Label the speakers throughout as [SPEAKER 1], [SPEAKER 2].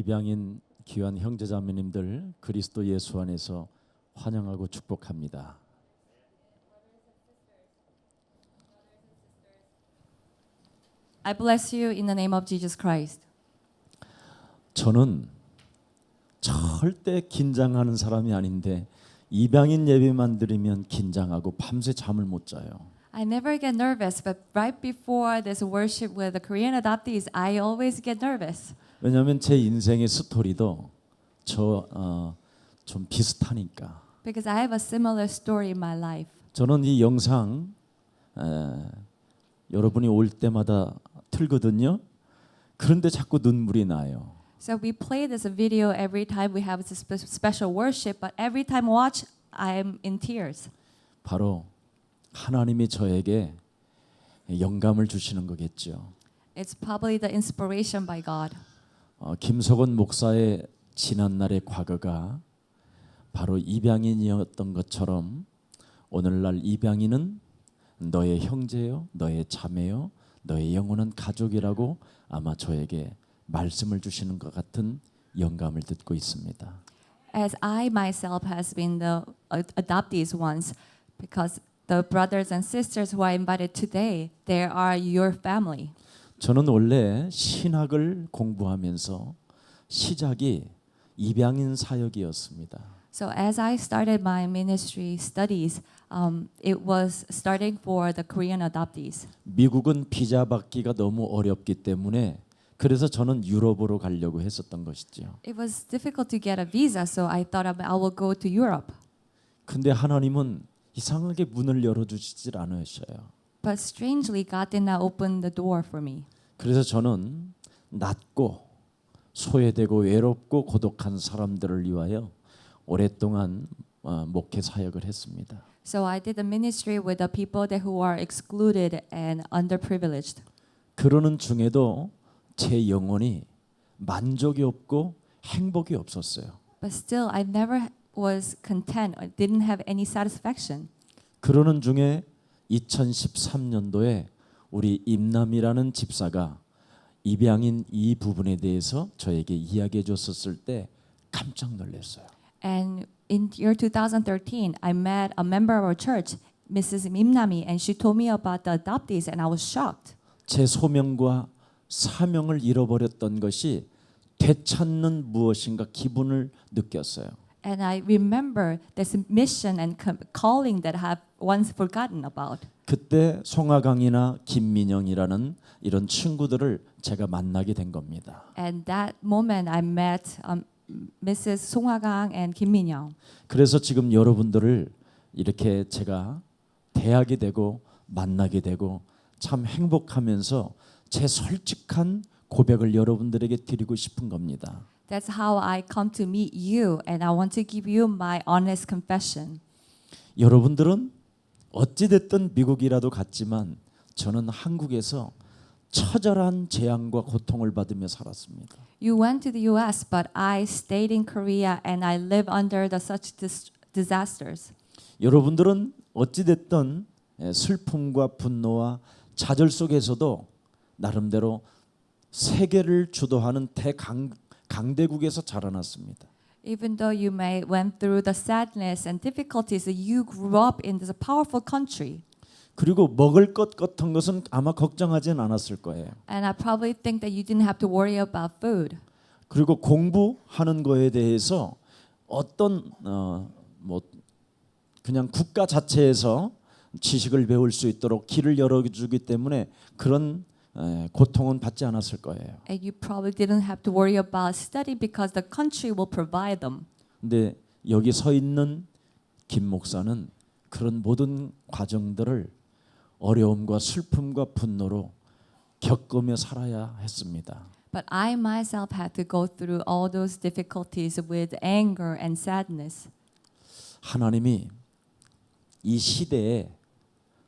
[SPEAKER 1] 입양인 귀한 형제자매님들 그리스도 예수 안에서 환영하고 축복합니다.
[SPEAKER 2] I bless you in the name of Jesus Christ.
[SPEAKER 1] 저는 절대 긴장하는 사람이 아닌데 입양인 예배만 드리면 긴장하고 밤새 잠을 못 자요.
[SPEAKER 2] I never get nervous, but right before this worship with the Korean adoptees, I always get nervous.
[SPEAKER 1] 왜냐하면 제 인생의 스토리도 좀 비슷하니까.
[SPEAKER 2] Because I have a similar story in my life.
[SPEAKER 1] 저는 이 영상 여러분이 올 때마다 틀거든요. 그런데 자꾸 눈물이 나요.
[SPEAKER 2] So we play this video every time we have this special worship, but every time watch, I'm in tears.
[SPEAKER 1] 바로 하나님이 저에게 영감을 주시는 거겠죠.
[SPEAKER 2] It's probably the inspiration by God.
[SPEAKER 1] 김석원 목사의 지난날의 과거가 바로 입양인이었던 것처럼 오늘날 입양인은 너의 형제요, 너의 자매요, 너의 영원한 가족이라고 아마 저에게 말씀을 주시는 것 같은 영감을 듣고 있습니다.
[SPEAKER 2] As I myself has been the adoptees once, because the brothers and sisters who are invited today, they are your family.
[SPEAKER 1] 저는 원래 신학을 공부하면서 시작이 입양인 사역이었습니다.
[SPEAKER 2] So as I started my ministry studies, it was starting for the Korean adoptees.
[SPEAKER 1] 미국은 비자 받기가 너무 어렵기 때문에 그래서 저는 유럽으로 가려고 했었던 것이죠.
[SPEAKER 2] It was difficult to get a visa, so I thought I will go to Europe.
[SPEAKER 1] 근데 하나님은 이상하게 문을 열어주시질 않으셔요.
[SPEAKER 2] But strangely, God did not open the door for me.
[SPEAKER 1] 그래서 저는 낮고 소외되고 외롭고 고독한 사람들을 위하여 오랫동안 목회 사역을 했습니다.
[SPEAKER 2] So I did the ministry with the people that who are excluded and underprivileged.
[SPEAKER 1] 그러는 중에도 제 영혼이 만족이 없고 행복이 없었어요.
[SPEAKER 2] But still, I never was content or didn't have any satisfaction.
[SPEAKER 1] 그러는 중에 2013년도에 우리 임남이라는 집사가 입양인 이 부분에 대해서 저에게 이야기해 줬었을 때 깜짝 놀랐어요.
[SPEAKER 2] And in year 2013, I met a member of our church, Mrs. Imnami, and she told me about the adoptees, and I was shocked.
[SPEAKER 1] 제 소명과 사명을 잃어버렸던 것이 되찾는 무엇인가 기분을 느꼈어요.
[SPEAKER 2] And I remember this mission and calling that I have once forgotten about.
[SPEAKER 1] 그때 송하강이나 김민영이라는 이런 친구들을 제가 만나게 된 겁니다.
[SPEAKER 2] And that moment, I met Mrs. Song Ha-gang and Kim Min-young.
[SPEAKER 1] 그래서 지금 여러분들을 이렇게 제가 대하게 되고 만나게 되고 참 행복하면서 제 솔직한 고백을 여러분들에게 드리고 싶은 겁니다.
[SPEAKER 2] That's how I come to meet you, and I want to give you my honest confession.
[SPEAKER 1] 여러분들은 어찌 됐든 미국이라도 갔지만 저는 한국에서 처절한 재앙과 고통을 받으며 살았습니다.
[SPEAKER 2] You went to the U.S., but I stayed in Korea, and I live under the such disasters.
[SPEAKER 1] 여러분들은 어찌 됐든 슬픔과 분노와 좌절 속에서도 나름대로 세계를 주도하는 강대국에서 자라났습니다.
[SPEAKER 2] Even though you may went through the sadness and difficulties, you grew up in this powerful country.
[SPEAKER 1] 그리고 먹을 것 같은 것은 아마 걱정하진 않았을 거예요.
[SPEAKER 2] And I probably think that you didn't have to worry about food.
[SPEAKER 1] 그리고 공부하는 거에 대해서 어떤 그냥 국가 자체에서 지식을 배울 수 있도록 길을 열어주기 때문에 그런 고통은 받지 않았을 거예요.
[SPEAKER 2] And you probably didn't have to worry about study because the country will provide them.
[SPEAKER 1] 근데 여기 서 있는 김 목사는 그런 모든 과정들을 어려움과 슬픔과 분노로 겪으며 살아야 했습니다.
[SPEAKER 2] But I myself had to go through all those difficulties with anger and sadness.
[SPEAKER 1] 하나님이 이 시대의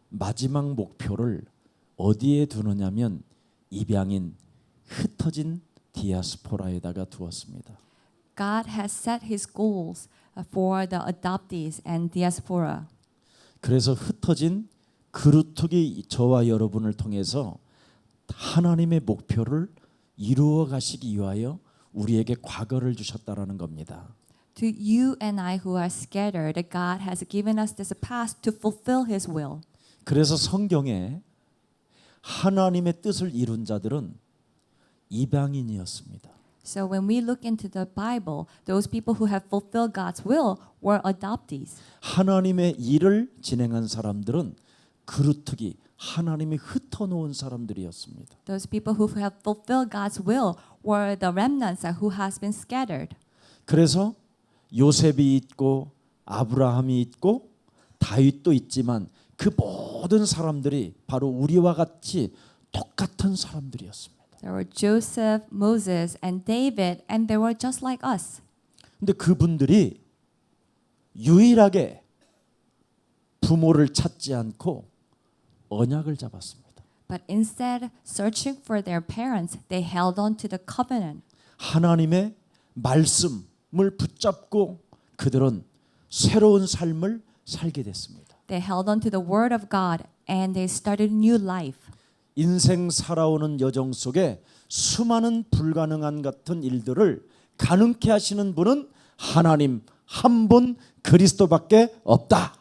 [SPEAKER 1] 마지막 목표를 어디에 두느냐면 입양인 흩어진 디아스포라에다가 두었습니다.
[SPEAKER 2] God has set His goals for the adoptees and diaspora.
[SPEAKER 1] 그래서 흩어진 그루터기 저와 여러분을 통해서 하나님의 목표를 이루어 가시기 위하여 우리에게 과거를 주셨다라는 겁니다.
[SPEAKER 2] To you and I who are scattered, God has given us this past to fulfill His will.
[SPEAKER 1] 그래서 성경에 하나님의 뜻을 이룬 자들은 이방인이었습니다.
[SPEAKER 2] So when we look into the Bible, those people who have fulfilled God's will were adoptees.
[SPEAKER 1] 하나님의 일을 진행한 사람들은 그루터기 하나님이 흩어놓은 사람들이었습니다.
[SPEAKER 2] Those people who have fulfilled God's will were the remnants who has been scattered.
[SPEAKER 1] 그래서 요셉이 있고 아브라함이 있고 다윗도 있지만 그 모든 사람들이 바로 우리와 같이 똑같은 사람들이었습니다.
[SPEAKER 2] There were Joseph, Moses, and David, and they were just like us.
[SPEAKER 1] 근데 그분들이 유일하게 부모를 찾지 않고 언약을 잡았습니다.
[SPEAKER 2] But instead, searching for their parents, they held on to the covenant.
[SPEAKER 1] 하나님의 말씀을 붙잡고 그들은 새로운 삶을 살게 됐습니다.
[SPEAKER 2] They held on to the word of God, and they started a new life.
[SPEAKER 1] 인생 살아오는 여정 속에 수많은 불가능한 같은 일들을 가능케 하시는 분은 하나님 한 분 그리스도밖에 없다.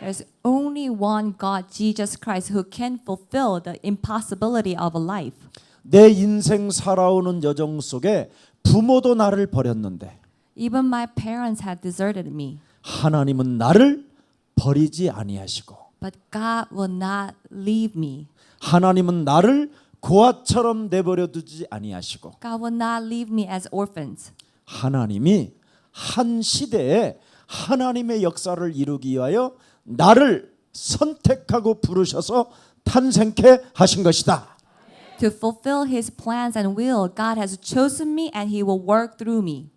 [SPEAKER 2] There's only one God, Jesus Christ, who can fulfill the impossibility of a life.
[SPEAKER 1] 내 인생 살아오는 여정 속에 부모도 나를 버렸는데
[SPEAKER 2] Even my parents had deserted me,
[SPEAKER 1] 하나님은 나를 버리지 아니하시고
[SPEAKER 2] but God will not leave me.
[SPEAKER 1] 하나님은 나를 고아처럼 내버려 두지 아니하시고
[SPEAKER 2] God will not leave me as orphans.
[SPEAKER 1] 하나님이 한 시대에 하나님의 역사를 이루기 위하여 나를 선택하고 부르셔서 탄생케 하신 것이다.
[SPEAKER 2] To fulfill His plans and will, God has chosen me and He will work through me.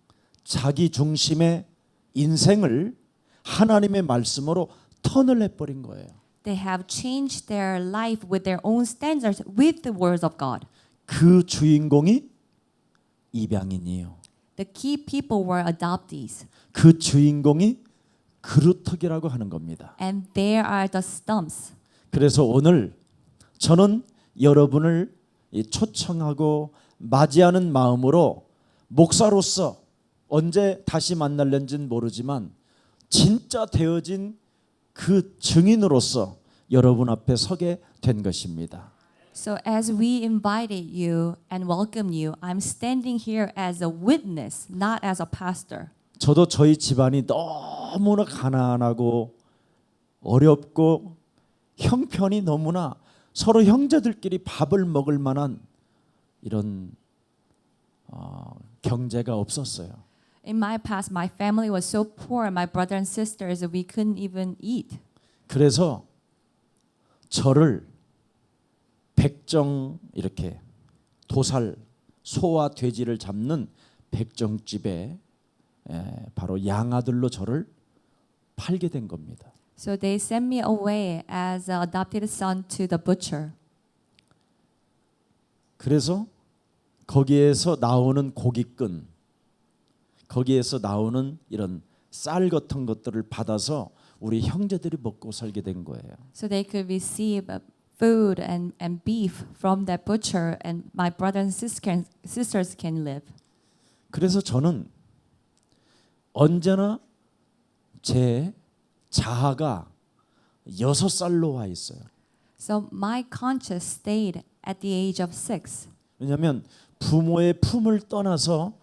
[SPEAKER 1] 자기 중심의 인생을 하나님의 말씀으로 턴을 해버린 거예요.
[SPEAKER 2] They have changed their life with their own standards with the words of God.
[SPEAKER 1] 그 주인공이 입양인이에요.
[SPEAKER 2] The key people were adoptees,
[SPEAKER 1] 그 주인공이 그루터기라고 하는 겁니다.
[SPEAKER 2] and there are the stumps.
[SPEAKER 1] 그래서 오늘 저는 여러분을 초청하고 맞이하는 마음으로 목사로서 언제 다시 만날는지는 모르지만 진짜 되어진 그 증인으로서 여러분 앞에 서게 된 것입니다.
[SPEAKER 2] So as we invited you and welcomed you, I'm standing here as a witness, not as a pastor.
[SPEAKER 1] 저도 저희 집안이 너무나 가난하고 어렵고 형편이 너무나 서로 형제들끼리 밥을 먹을 만한 이런 경제가 없었어요.
[SPEAKER 2] In my past, my family was so poor, my brother and sisters, we couldn't even eat.
[SPEAKER 1] 그래서 저를 백정 이렇게 도살 소와 돼지를 잡는 백정집에 바로 양아들로 저를 팔게 된 겁니다.
[SPEAKER 2] So they sent me away as an adopted son to the butcher.
[SPEAKER 1] 그래서 거기에서 나오는 고깃근, 거기에서 나오는 이런 쌀 같은 것들을 받아서 우리 형제들이 먹고 살게 된 거예요.
[SPEAKER 2] So they could receive food and beef from that butcher, and my brothers and sisters can live.
[SPEAKER 1] 그래서 저는 언제나 제 자아가 6살로 와 있어요.
[SPEAKER 2] So my conscience stayed at the age of 6.
[SPEAKER 1] 왜냐하면 부모의 품을 떠나서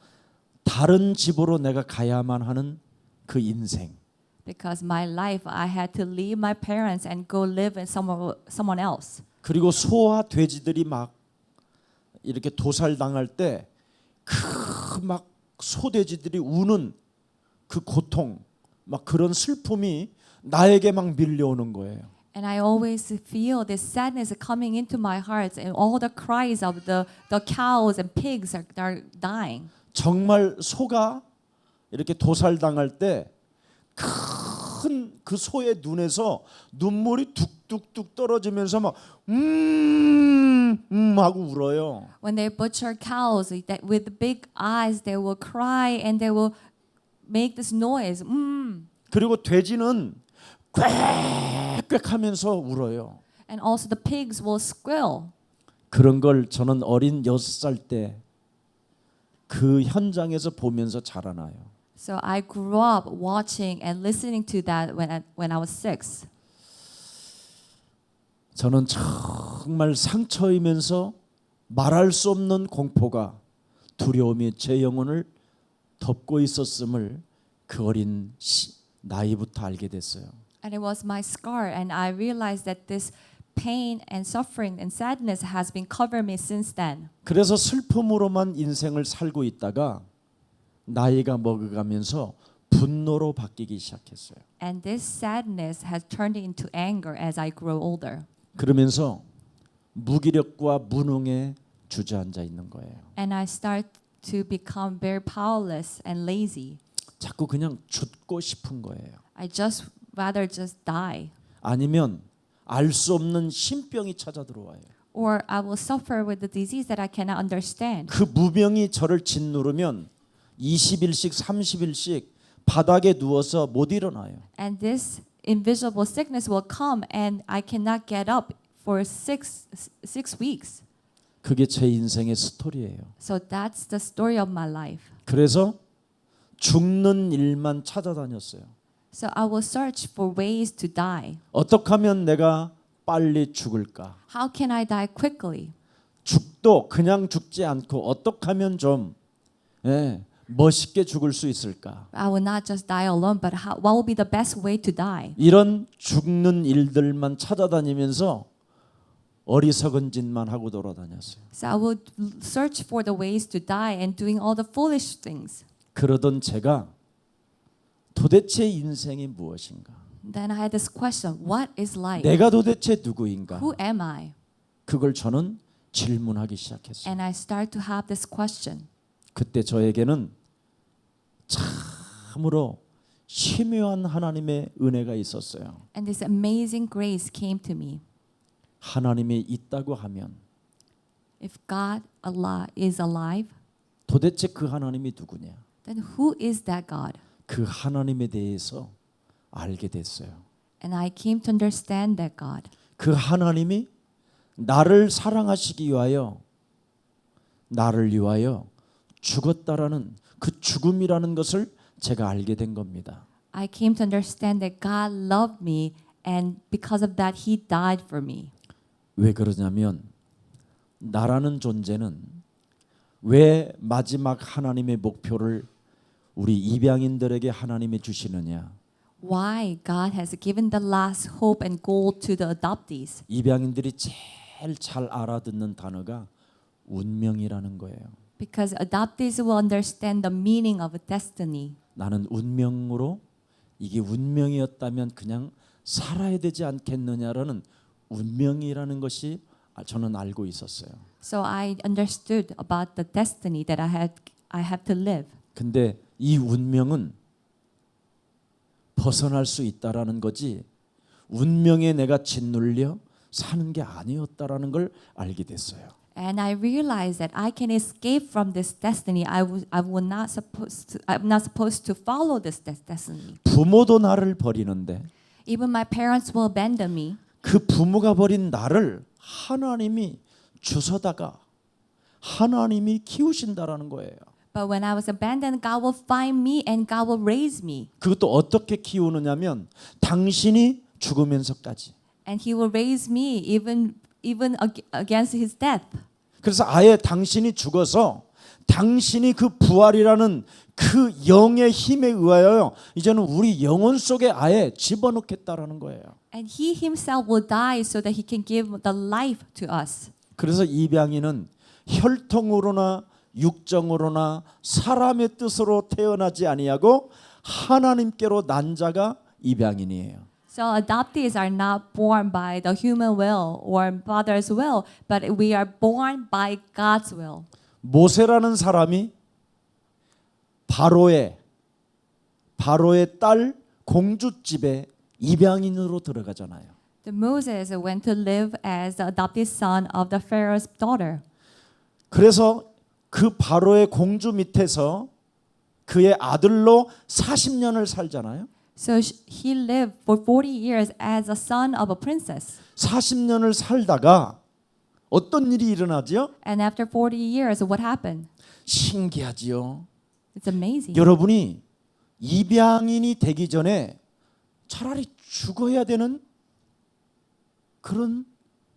[SPEAKER 1] 다른 집으로 내가 가야만 하는 그 인생.
[SPEAKER 2] Because my life, I had to leave my parents and go live in someone else.
[SPEAKER 1] 그리고 소와 돼지들이 막 이렇게 도살당할 때 그 막 소돼지들이 우는 그 고통, 막 그런 슬픔이 나에게 막 밀려오는 거예요.
[SPEAKER 2] And I always feel this sadness coming into my heart, and all the cries of the cows and pigs are dying.
[SPEAKER 1] 정말 소가 이렇게 도살당할 때 큰 그 소의 눈에서 눈물이 뚝뚝뚝 떨어지면서 막 하고 울어요.
[SPEAKER 2] When they butcher cows, that with big eyes, they will cry and they will make this noise.
[SPEAKER 1] 그리고 돼지는 꽥꽥하면서 울어요.
[SPEAKER 2] And also the pigs will squeal.
[SPEAKER 1] 그런 걸 저는 어린 6살 때 그 현장에서 보면서 자라나요.
[SPEAKER 2] So I grew up watching and listening to that when I was 6.
[SPEAKER 1] 저는 정말 상처이면서 말할 수 없는 공포가 두려움이 제 영혼을 덮고 있었음을 그 어린 나이부터 알게 됐어요.
[SPEAKER 2] And it was my scar, and I realized that this pain and suffering and sadness has been covering me since then.
[SPEAKER 1] 그래서 슬픔으로만 인생을 살고 있다가 나이가 먹어가면서 분노로 바뀌기 시작했어요.
[SPEAKER 2] And this sadness has turned into anger as I grow older.
[SPEAKER 1] 그러면서 무기력과 무능에 주저앉아 있는 거예요.
[SPEAKER 2] And I start to become very powerless and lazy.
[SPEAKER 1] 자꾸 그냥 죽고 싶은 거예요.
[SPEAKER 2] I just rather just die.
[SPEAKER 1] 아니면 알 수 없는 신병이 찾아 들어와요.
[SPEAKER 2] Or I will suffer with the disease that I cannot understand.
[SPEAKER 1] 그 무병이 저를 짓누르면 20일씩 30일씩 바닥에 누워서 못 일어나요.
[SPEAKER 2] And this invisible sickness will come and I cannot get up for six weeks.
[SPEAKER 1] 그게 제 인생의 스토리예요.
[SPEAKER 2] So that's the story of my life.
[SPEAKER 1] 그래서 죽는 일만 찾아다녔어요.
[SPEAKER 2] So I will search for ways to die.
[SPEAKER 1] 어떻게 하면 내가 빨리 죽을까?
[SPEAKER 2] How can I die quickly?
[SPEAKER 1] 죽도 그냥 죽지 않고 어떻게 하면 좀 멋있게 죽을 수 있을까?
[SPEAKER 2] I will not just die alone, but what will be the best way to die?
[SPEAKER 1] 이런 죽는 일들만 찾아다니면서 어리석은 짓만 하고 돌아다녔어요.
[SPEAKER 2] So I would search for the ways to die and doing all the foolish things.
[SPEAKER 1] 그러던 제가 도대체 인생이 무엇인가?
[SPEAKER 2] Then I had this question, what is life?
[SPEAKER 1] 내가 도대체 누구인가?
[SPEAKER 2] Who am I?
[SPEAKER 1] 그걸 저는 질문하기 시작했어요.
[SPEAKER 2] And I start to have this question.
[SPEAKER 1] 그때 저에게는 참으로 심오한 하나님의 은혜가 있었어요.
[SPEAKER 2] And this amazing grace came to me.
[SPEAKER 1] 하나님이 있다고 하면
[SPEAKER 2] If God is alive,
[SPEAKER 1] 도대체 그 하나님이 누구냐?
[SPEAKER 2] then who is that God?
[SPEAKER 1] 그 하나님에 대해서 알게 됐어요.
[SPEAKER 2] And I came to understand that God.
[SPEAKER 1] 그 하나님이 나를 사랑하시기 위하여 나를 위하여 죽었다라는 그 죽음이라는 것을 제가 알게 된 겁니다.
[SPEAKER 2] I came to understand that God loved me and because of that he died for me.
[SPEAKER 1] 왜 그러냐면 나라는 존재는 왜 마지막 하나님의 목표를 우리 입양인들에게 하나님이 주시느냐?
[SPEAKER 2] Why God has given the last hope and goal to the adoptees?
[SPEAKER 1] 입양인들이 제일 잘 알아듣는 단어가 운명이라는 거예요.
[SPEAKER 2] Because adoptees will understand the meaning of destiny.
[SPEAKER 1] 나는 운명으로 이게 운명이었다면 그냥 살아야 되지 않겠느냐라는 운명이라는 것이 저는 알고 있었어요.
[SPEAKER 2] So I understood about the destiny that I have to live.
[SPEAKER 1] 근데 이 운명은 벗어날 수 있다라는 거지 운명에 내가 짓눌려 사는 게 아니었다라는 걸 알게 됐어요.
[SPEAKER 2] And I realized that I can escape from this destiny. I'm not supposed to follow this destiny.
[SPEAKER 1] 부모도 나를 버리는데
[SPEAKER 2] Even my parents will abandon me.
[SPEAKER 1] 그 부모가 버린 나를 하나님이 주워다가 하나님이 키우신다라는 거예요.
[SPEAKER 2] But when I was abandoned, God will find me and God will raise me.
[SPEAKER 1] 그것도 어떻게 키우느냐면 당신이 죽으면서까지.
[SPEAKER 2] And He will raise me even against His death.
[SPEAKER 1] 그래서 아예 당신이 죽어서 당신이 그 부활이라는 그 영의 힘에 의하여 이제는 우리 영혼 속에 아예 집어넣겠다라는 거예요.
[SPEAKER 2] And He Himself will die so that He can give the life to us.
[SPEAKER 1] 그래서 입양인은 혈통으로나 육정으로나 사람의 뜻으로 태어나지 아니하고 하나님께로 난 자가 입양인이에요.
[SPEAKER 2] So adoptees are not born by the human will or father's will, but we are born by God's will.
[SPEAKER 1] 모세라는 사람이 바로의 딸 공주집에 입양인으로 들어가잖아요.
[SPEAKER 2] Moses went to live as the adopted son of the Pharaoh's daughter.
[SPEAKER 1] 그래서 그 바로의 공주 밑에서 그의 아들로 40년을 살잖아요.
[SPEAKER 2] So he lived for 40 years as a son of a princess.
[SPEAKER 1] 40년을 살다가 어떤 일이 일어나죠?
[SPEAKER 2] And after 40 years, what happened?
[SPEAKER 1] 신기하지요.
[SPEAKER 2] It's amazing.
[SPEAKER 1] 여러분이 입양인이 되기 전에 차라리 죽어야 되는 그런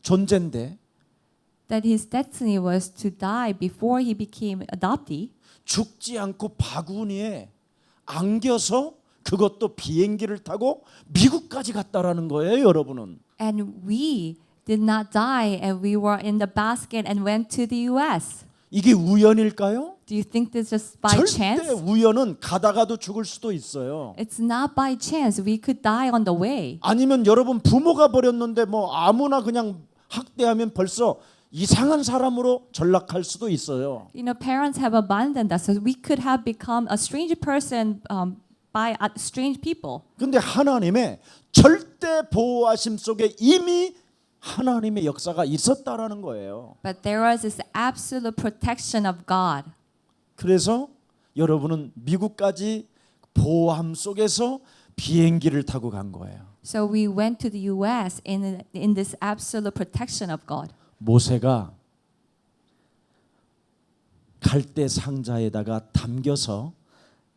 [SPEAKER 1] 존재인데
[SPEAKER 2] That his destiny was to die before he became adoptee.
[SPEAKER 1] 죽지 않고 바구니에 안겨서 그것도 비행기를 타고 미국까지 갔다라는 거예요, 여러분은.
[SPEAKER 2] And we did not die and we were in the basket and went to the US.
[SPEAKER 1] 이게 우연일까요?
[SPEAKER 2] Do you think this is just by
[SPEAKER 1] 절대
[SPEAKER 2] chance?
[SPEAKER 1] 우연은 가다가도 죽을 수도 있어요.
[SPEAKER 2] It's not by chance. We could die on the way.
[SPEAKER 1] 아니면 여러분 부모가 버렸는데 뭐 아무나 그냥 학대하면 벌써 이상한 사람으로 전락할 수도 있어요.
[SPEAKER 2] You know, parents have abandoned us, so we could have become a strange person by strange people.
[SPEAKER 1] 근데 하나님의 절대 보호하심 속에 이미 하나님의 역사가 있었다라는 거예요.
[SPEAKER 2] But there was this absolute protection of God.
[SPEAKER 1] 그래서 여러분은 미국까지 보호함 속에서 비행기를 타고 간 거예요.
[SPEAKER 2] So we went to the US in this absolute protection of God.
[SPEAKER 1] 모세가 갈대 상자에다가 담겨서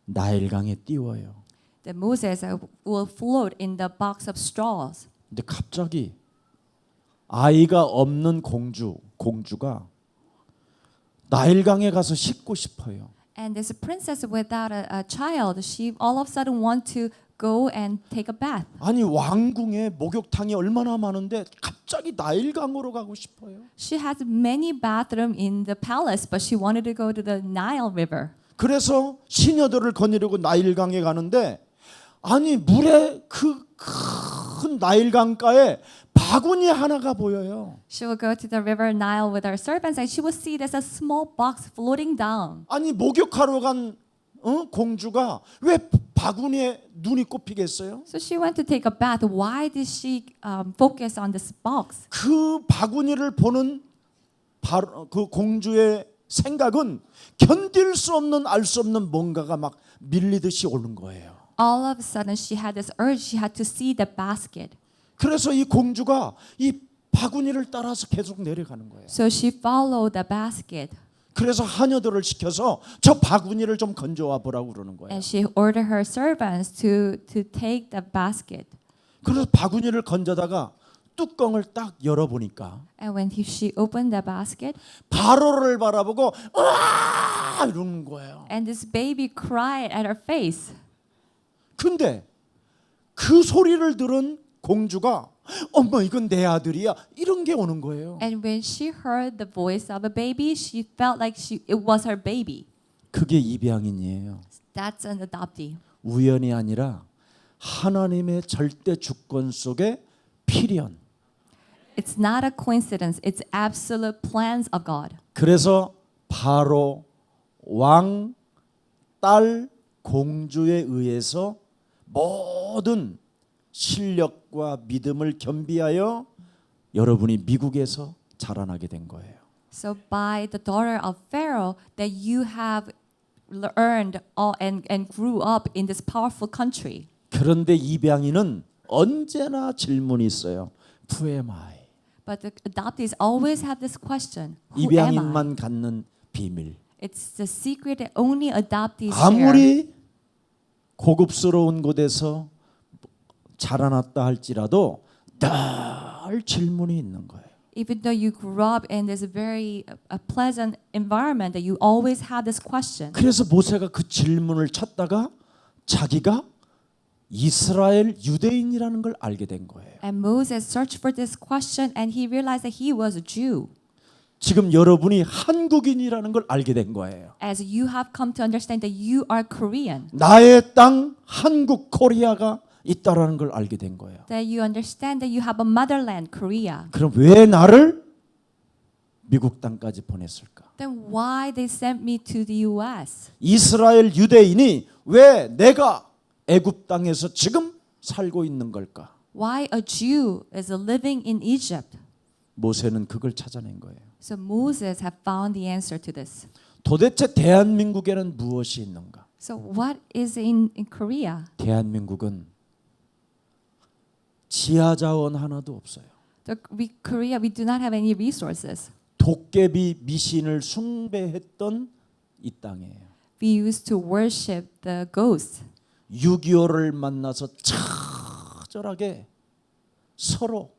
[SPEAKER 1] 나일강에 띄워요.
[SPEAKER 2] That Moses will float in the box of straws.
[SPEAKER 1] 근데 갑자기 아이가 없는 공주가 나일강에 가서 씻고 싶어요.
[SPEAKER 2] And this princess without a child, she all of a sudden want to go and take a bath.
[SPEAKER 1] 아니 왕궁에 목욕탕이 얼마나 많은데 갑자기 나일강으로 가고 싶어요.
[SPEAKER 2] She has many bathrooms in the palace, but she wanted to go to the Nile River.
[SPEAKER 1] 그래서 시녀들을 거느리고 나일강에 가는데 아니 물에 그 큰 나일강가에 바구니 하나가 보여요.
[SPEAKER 2] She will go to the river Nile with her servants, and she will see there's a small box floating down.
[SPEAKER 1] 아니 목욕하러 간 공주가 왜 바구니에 눈이 꼽히겠어요?
[SPEAKER 2] So she went to take a bath. Why did she focus on this box?
[SPEAKER 1] 그 바구니를 보는 바로 그 공주의 생각은 견딜 수 없는 알 수 없는 뭔가가 막 밀리듯이 오는 거예요.
[SPEAKER 2] All of a sudden, she had this urge. She had to see the basket.
[SPEAKER 1] 그래서 이 공주가 이 바구니를 따라서 계속 내려가는 거예요.
[SPEAKER 2] So she followed the basket,
[SPEAKER 1] 그래서 하녀들을 시켜서 저 바구니를 좀 건져와 보라고 그러는 거예요.
[SPEAKER 2] and she ordered her servants to take the basket.
[SPEAKER 1] 그래서 바구니를 건져다가 뚜껑을 딱 열어보니까
[SPEAKER 2] And when she opened the basket,
[SPEAKER 1] 바로를 바라보고 아 이러는 거예요.
[SPEAKER 2] and this baby cried at her face.
[SPEAKER 1] 근데 그 소리를 들은 공주가 엄마 이건 내 아들이야 이런 게 오는 거예요.
[SPEAKER 2] And when she heard the voice of a baby, she felt like it was her baby.
[SPEAKER 1] 그게 입양인이에요.
[SPEAKER 2] That's an adoptee.
[SPEAKER 1] 우연이 아니라 하나님의 절대 주권 속에 필연.
[SPEAKER 2] It's not a coincidence. It's absolute plans of God.
[SPEAKER 1] 그래서 바로 왕, 딸, 공주에 의해서 모든 실력과 믿음을 겸비하여 여러분이 미국에서 자라나게 된 거예요.
[SPEAKER 2] So by the daughter of Pharaoh, that you have earned all and grew up in this powerful country.
[SPEAKER 1] 그런데 입양인은 언제나 질문이 있어요. Who am I?
[SPEAKER 2] But the adoptees always have this question: Who am I?
[SPEAKER 1] 입양인만 갖는 비밀.
[SPEAKER 2] It's the secret that only adoptees share.
[SPEAKER 1] 아무리 고급스러운 곳에서 자라났다 할지라도 늘 질문이 있는 거예요.
[SPEAKER 2] Even though you grew up in this very pleasant environment, that you always have this question.
[SPEAKER 1] 그래서 모세가 그 질문을 찾다가 자기가 이스라엘 유대인이라는 걸 알게 된 거예요.
[SPEAKER 2] And Moses searched for this question, and he realized that he was a Jew.
[SPEAKER 1] 지금 여러분이 한국인이라는 걸 알게 된 거예요.
[SPEAKER 2] As you have come to understand that you are Korean,
[SPEAKER 1] 나의 땅 한국 코리아가 있다라는 걸 알게 된 거예요.
[SPEAKER 2] that you understand that you have a motherland, Korea.
[SPEAKER 1] 그럼 왜 나를 미국 땅까지 보냈을까?
[SPEAKER 2] Then why they sent me to the U.S.?
[SPEAKER 1] 이스라엘 유대인이 왜 내가 애굽 땅에서 지금 살고 있는 걸까?
[SPEAKER 2] Why a Jew is living in Egypt?
[SPEAKER 1] 모세는 그걸 찾아낸 거예요.
[SPEAKER 2] So Moses have found the answer to this.
[SPEAKER 1] 도대체 대한민국에는 무엇이 있는가?
[SPEAKER 2] So what is in Korea?
[SPEAKER 1] 대한민국은 지하 자원 하나도 없어요.
[SPEAKER 2] Korea, we do not have any resources.
[SPEAKER 1] 도깨비 미신을 숭배했던 이 땅이에요.
[SPEAKER 2] We used to worship the ghosts.
[SPEAKER 1] 6.25를 만나서 처절하게 서로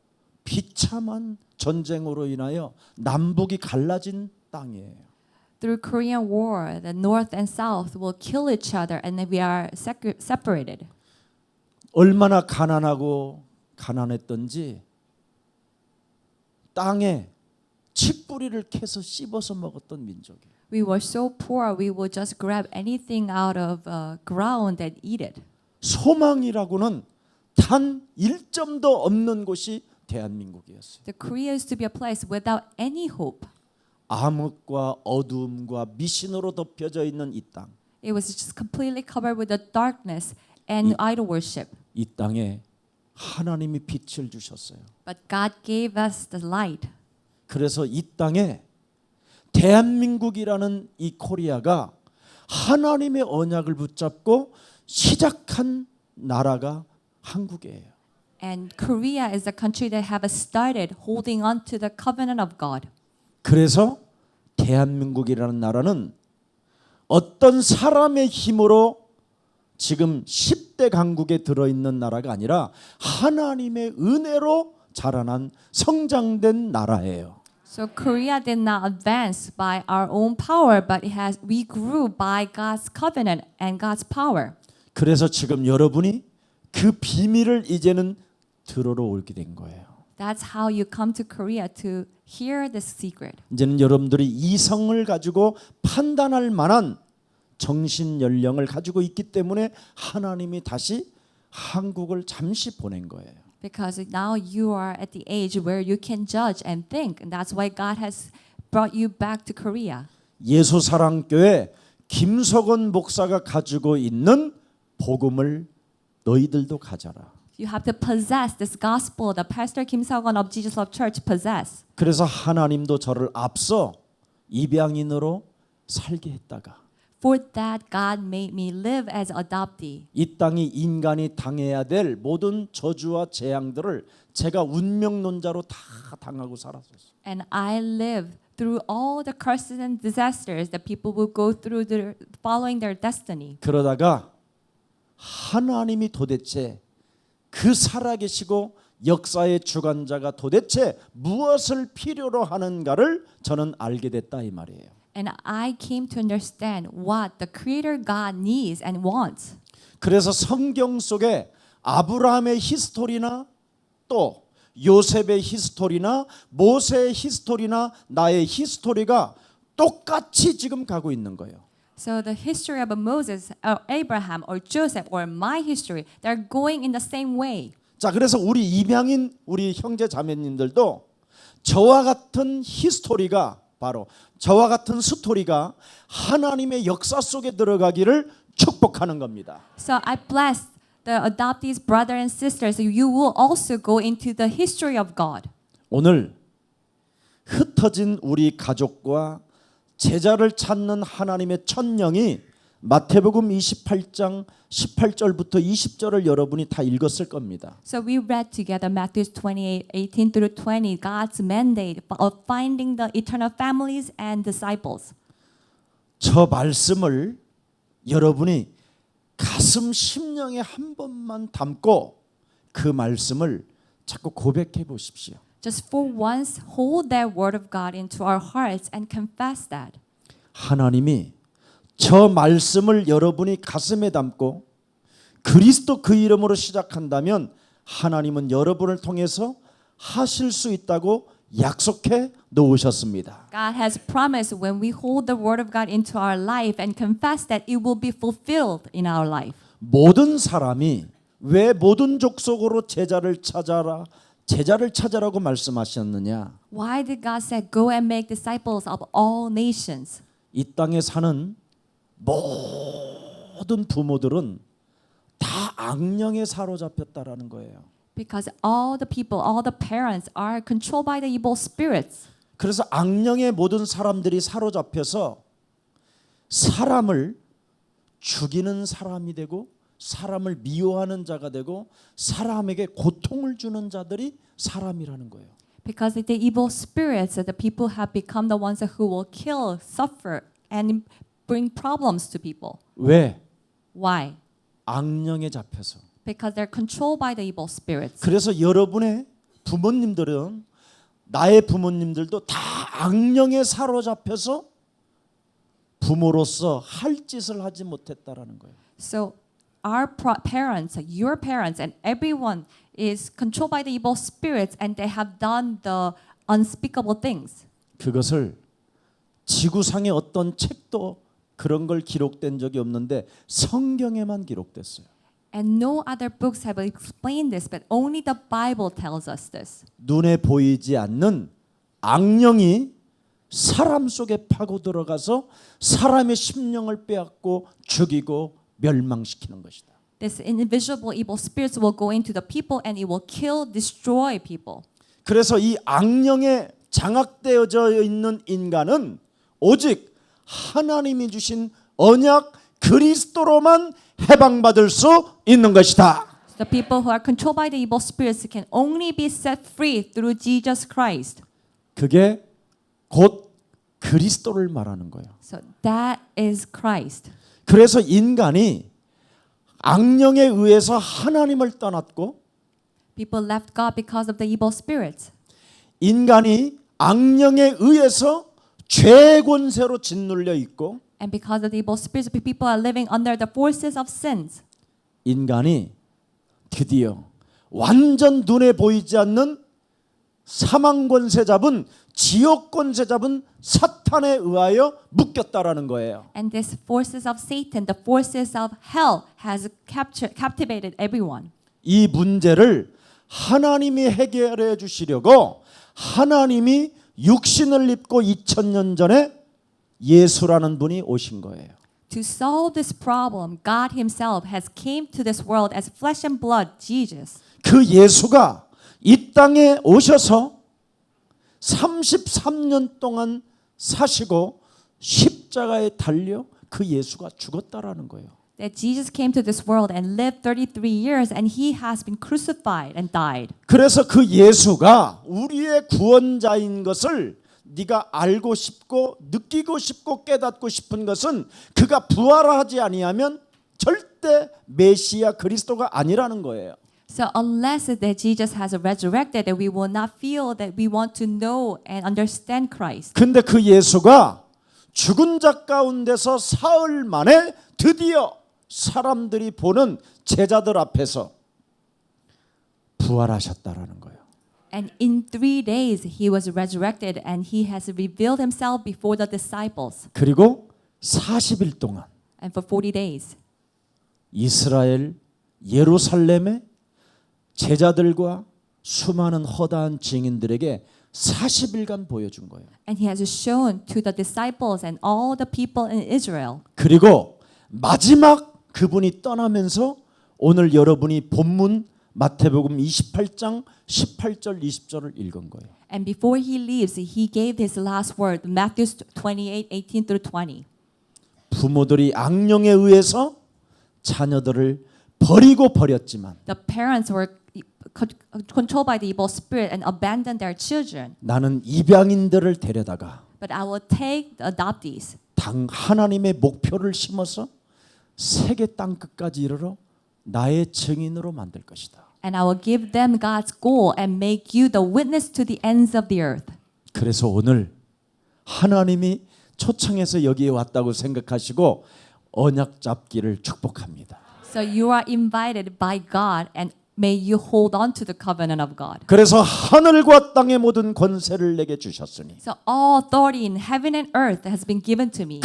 [SPEAKER 1] 비참한 전쟁으로 인하여 남북이 갈라진 땅이에요.
[SPEAKER 2] Through Korean War, the North and South will kill each other, and then we are separated.
[SPEAKER 1] 얼마나 가난했던지 땅에 칡뿌리를 캐서 씹어서 먹었던 민족이에요.
[SPEAKER 2] We were so poor, we would just grab anything out of ground and eat it.
[SPEAKER 1] 소망이라고는 단 1점도 없는 곳이 대한민국이었어요.
[SPEAKER 2] The Korea used to be a place without any hope.
[SPEAKER 1] 암흑과 어두움과 미신으로 덮여져 있는 이 땅.
[SPEAKER 2] It was just completely covered with the darkness and idol worship.
[SPEAKER 1] 이 땅에 하나님이 빛을 주셨어요.
[SPEAKER 2] But God gave us the light.
[SPEAKER 1] 그래서 이 땅에 대한민국이라는 이 코리아가 하나님의 언약을 붙잡고 시작한 나라가 한국이에요.
[SPEAKER 2] And Korea is the country that have started holding on to the covenant of God.
[SPEAKER 1] 그래서 대한민국이라는 나라는 어떤 사람의 힘으로 지금 10대 강국에 들어있는 나라가 아니라 하나님의 은혜로 자라난 성장된 나라예요.
[SPEAKER 2] So Korea did not advance by our own power, but we grew by God's covenant and God's power.
[SPEAKER 1] 그래서 지금 여러분이 그 비밀을 이제는 들으러 오게 된 거예요.
[SPEAKER 2] That's how you come to Korea to hear this secret.
[SPEAKER 1] 이제는 여러분들이 이성을 가지고 판단할 만한 정신 연령을 가지고 있기 때문에 하나님이 다시 한국을 잠시 보낸 거예요.
[SPEAKER 2] Because now you are at the age where you can judge and think, and that's why God has brought you back to Korea.
[SPEAKER 1] 예수사랑교회 김석원 목사가 가지고 있는 복음을 너희들도 가져라.
[SPEAKER 2] You have to possess this gospel that Pastor Kim Seok-won of Jesus Love Church possess.
[SPEAKER 1] 그래서 하나님도 저를 앞서 입양인으로 살게 했다가
[SPEAKER 2] For that, God made me live as adoptee.
[SPEAKER 1] 이 땅이 인간이 당해야 될 모든 저주와 재앙들을 제가 운명론자로 다 당하고 살았었어요.
[SPEAKER 2] And I lived through all the curses and disasters that people will go through following their destiny.
[SPEAKER 1] 그러다가 하나님이 도대체 그 살아계시고 역사의 주관자가 도대체 무엇을 필요로 하는가를 저는 알게 됐다 이 말이에요.
[SPEAKER 2] And I came to understand what the Creator God needs and wants.
[SPEAKER 1] 그래서 성경 속에 아브라함의 히스토리나 또 요셉의 히스토리나 모세의 히스토리나 나의 히스토리가 똑같이 지금 가고 있는 거예요.
[SPEAKER 2] So the history of Moses, or Abraham, or Joseph, or my history, they're going in the same way.
[SPEAKER 1] 자, 그래서 우리 입양인 우리 형제 자매님들도 저와 같은 히스토리가 바로 저와 같은 스토리가 하나님의 역사 속에 들어가기를 축복하는 겁니다.
[SPEAKER 2] So I bless the adoptees, brothers and sisters. You will also go into the history of God.
[SPEAKER 1] 오늘 흩어진 우리 가족과 제자를 찾는 하나님의 천령이 마태복음 28장 18절부터 20절을 여러분이 다 읽었을 겁니다.
[SPEAKER 2] So we read together Matthew 28:18 through 20, God's mandate of finding the eternal families and disciples.
[SPEAKER 1] 저 말씀을 여러분이 가슴 심령에 한 번만 담고 그 말씀을 자꾸 고백해 보십시오.
[SPEAKER 2] Just for once, hold that word of God into our hearts and confess that.
[SPEAKER 1] 하나님이 저 말씀을 여러분이 가슴에 담고 그리스도 그 이름으로 시작한다면 하나님은 여러분을 통해서 하실 수 있다고 약속해 놓으셨습니다.
[SPEAKER 2] God has promised when we hold the word of God into our life and confess that it will be fulfilled in our life.
[SPEAKER 1] 모든 사람이 왜 모든 족속으로 제자를 찾아라고 말씀하셨느냐?
[SPEAKER 2] Why did God say, "Go and make disciples of all nations"?
[SPEAKER 1] 이 땅에 사는 모든 부모들은 다 악령에 사로잡혔다라는 거예요.
[SPEAKER 2] Because all the people, all the parents are controlled by the evil spirits.
[SPEAKER 1] 그래서 악령의 모든 사람들이 사로잡혀서 사람을 죽이는 사람이 되고 사람을 미워하는 자가 되고 사람에게 고통을 주는 자들이 사람이라는 거예요.
[SPEAKER 2] Because the evil spirits that the people have become the ones who will kill, suffer, and bring problems to people.
[SPEAKER 1] 왜?
[SPEAKER 2] Why?
[SPEAKER 1] 악령에 잡혀서.
[SPEAKER 2] Because they're controlled by the evil spirits.
[SPEAKER 1] 그래서 여러분의 부모님들은 나의 부모님들도 다 악령에 사로잡혀서 부모로서 할 짓을 하지 못했다라는 거예요.
[SPEAKER 2] So our parents, your parents, and everyone is controlled by the evil spirits, and they have done the unspeakable things.
[SPEAKER 1] 그것을 지구상의 어떤 책도 그런 걸 기록된 적이 없는데 성경에만 기록됐어요.
[SPEAKER 2] And no other books have explained this, but only the Bible tells us this.
[SPEAKER 1] 눈에 보이지 않는 악령이 사람 속에 파고 들어가서 사람의 심령을 빼앗고 죽이고 멸망시키는 것이다.
[SPEAKER 2] This invisible evil spirits will go into the people and it will kill, destroy people.
[SPEAKER 1] 그래서 이 악령에 장악되어져 있는 인간은 오직 하나님이 주신 언약 그리스도로만 해방받을 수 있는 것이다.
[SPEAKER 2] The people who are controlled by the evil spirits can only be set free through Jesus Christ.
[SPEAKER 1] 그게 곧 그리스도를 말하는 거예요.
[SPEAKER 2] So that is Christ.
[SPEAKER 1] 그래서 인간이 악령에 의해서 하나님을 떠났고
[SPEAKER 2] People left God because of the evil spirits.
[SPEAKER 1] 인간이 악령에 의해서 죄의 권세로 짓눌려 있고
[SPEAKER 2] And because of the evil spirits, people are living under the forces of sins.
[SPEAKER 1] 인간이 드디어 완전 눈에 보이지 않는 사망 권세 잡은 지옥 권세 잡은 사탄에 의하여 묶였다라는 거예요.
[SPEAKER 2] And these forces of Satan, the forces of hell, has captivated everyone.
[SPEAKER 1] 이 문제를 하나님이 해결해 주시려고 하나님이 육신을 입고 2000년 전에 예수라는 분이 오신 거예요.
[SPEAKER 2] To solve this problem, God Himself has came to this world as flesh and blood, Jesus.
[SPEAKER 1] 그 예수가 이 땅에 오셔서 33년 동안 사시고 십자가에 달려 그 예수가 죽었다라는 거예요.
[SPEAKER 2] That Jesus came to this world and lived 33 years and He has been crucified and died.
[SPEAKER 1] 그래서 그 예수가 우리의 구원자인 것을 네가 알고 싶고 느끼고 싶고 깨닫고 싶은 것은 그가 부활하지 아니하면 절대 메시아 그리스도가 아니라는 거예요.
[SPEAKER 2] So unless that Jesus has resurrected, that we will not feel that we want to know and understand Christ.
[SPEAKER 1] 근데 그 예수가 죽은 자 가운데서 사흘 만에 드디어 사람들이 보는 제자들 앞에서 부활하셨다라는 거예요.
[SPEAKER 2] And in 3 days He was resurrected and He has revealed Himself before the disciples.
[SPEAKER 1] 그리고 40일 동안
[SPEAKER 2] And for 40 days,
[SPEAKER 1] 이스라엘 예루살렘의 제자들과 수많은 허다한 증인들에게 40일간 보여준 거예요.
[SPEAKER 2] and He has shown to the disciples and all the people in Israel.
[SPEAKER 1] 그리고 마지막 그분이 떠나면서 오늘 여러분이 본문 마태복음 28장 18절 20절을 읽은 거예요.
[SPEAKER 2] And before He leaves, He gave His last word, Matthew 28:18 through 20.
[SPEAKER 1] 부모들이 악령에 의해서 자녀들을 버리고 버렸지만
[SPEAKER 2] The parents were controlled by the evil spirit and abandoned their children.
[SPEAKER 1] 나는 입양인들을 데려다가
[SPEAKER 2] But I will take the adoptees
[SPEAKER 1] 당 하나님의 목표를 심어서 세계 땅 끝까지 이르러 나의 증인으로 만들 것이다.
[SPEAKER 2] and I will give them God's goal and make you the witness to the ends of the earth.
[SPEAKER 1] 그래서 오늘 하나님이 초청해서 여기에 왔다고 생각하시고 언약 잡기를 축복합니다.
[SPEAKER 2] So you are invited by God and may you hold on to the covenant of God.
[SPEAKER 1] 그래서 하늘과 땅의 모든 권세를 내게 주셨으니
[SPEAKER 2] So all authority in heaven and earth has been given to me.